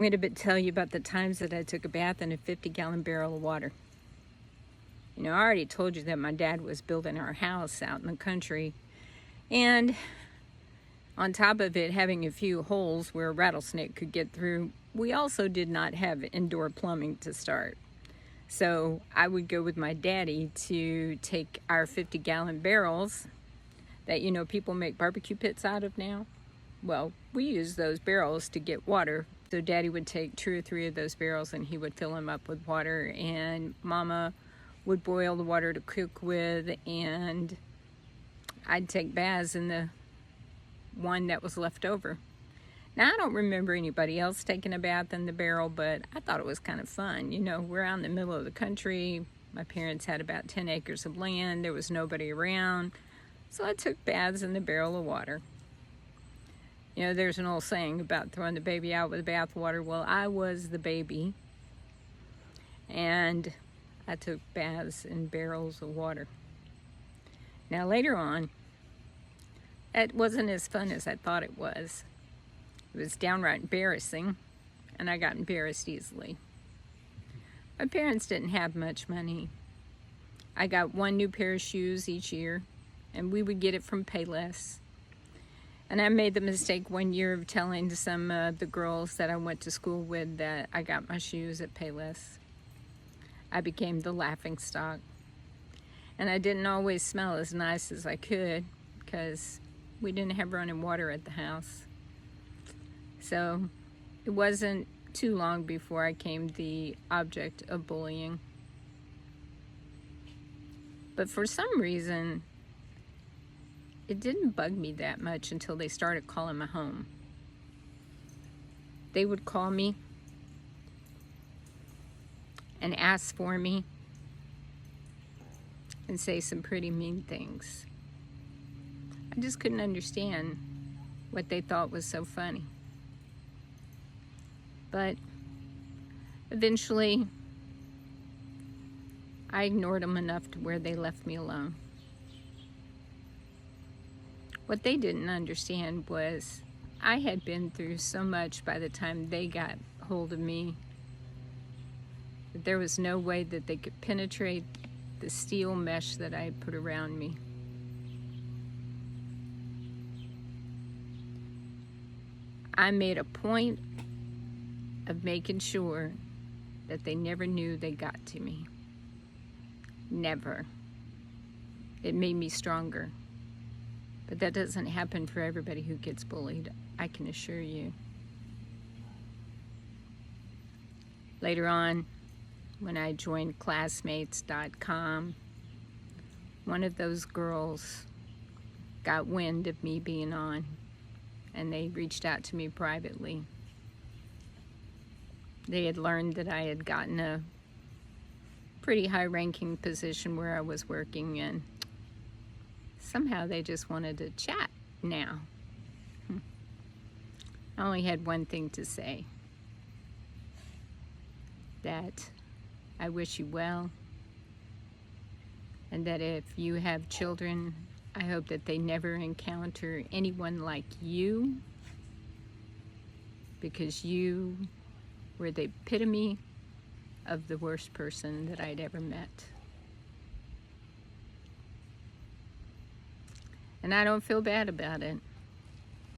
I'm going to tell you about the times that I took a bath in a 50-gallon barrel of water. You know, I already told you that my dad was building our house out in the country, and on top of it having a few holes where a rattlesnake could get through, we also did not have indoor plumbing to start. So I would go with my daddy to take our 50-gallon barrels that, you know, people make barbecue pits out of now. Well, we use those barrels to get water. So Daddy would take 2 or 3 of those barrels and he would fill them up with water, and Mama would boil the water to cook with, and I'd take baths in the one that was left over. Now, I don't remember anybody else taking a bath in the barrel, but I thought it was kind of fun. You know, we're out in the middle of the country. My parents had about 10 acres of land. There was nobody around. So I took baths in the barrel of water. You know, there's an old saying about throwing the baby out with the bathwater. Well, I was the baby, and I took baths in barrels of water. Now, later on, it wasn't as fun as I thought it was. It was downright embarrassing, and I got embarrassed easily. My parents didn't have much money. I got 1 new pair of shoes each year, and we would get it from Payless. And I made the mistake one year of telling some of the girls that I went to school with that I got my shoes at Payless. I became the laughingstock. And I didn't always smell as nice as I could because we didn't have running water at the house. So it wasn't too long before I became the object of bullying. But for some reason, it didn't bug me that much until they started calling my home. They would call me and ask for me and say some pretty mean things. I just couldn't understand what they thought was so funny. But eventually, I ignored them enough to where they left me alone. What they didn't understand was I had been through so much by the time they got hold of me that there was no way that they could penetrate the steel mesh that I had put around me. I made a point of making sure that they never knew they got to me. Never. It made me stronger. But that doesn't happen for everybody who gets bullied, I can assure you. Later on, when I joined Classmates.com, one of those girls got wind of me being on, and they reached out to me privately. They had learned that I had gotten a pretty high-ranking position where I was working, and somehow they just wanted to chat now. I only had one thing to say, that I wish you well, and that if you have children, I hope that they never encounter anyone like you, because you were the epitome of the worst person that I'd ever met. And I don't feel bad about it.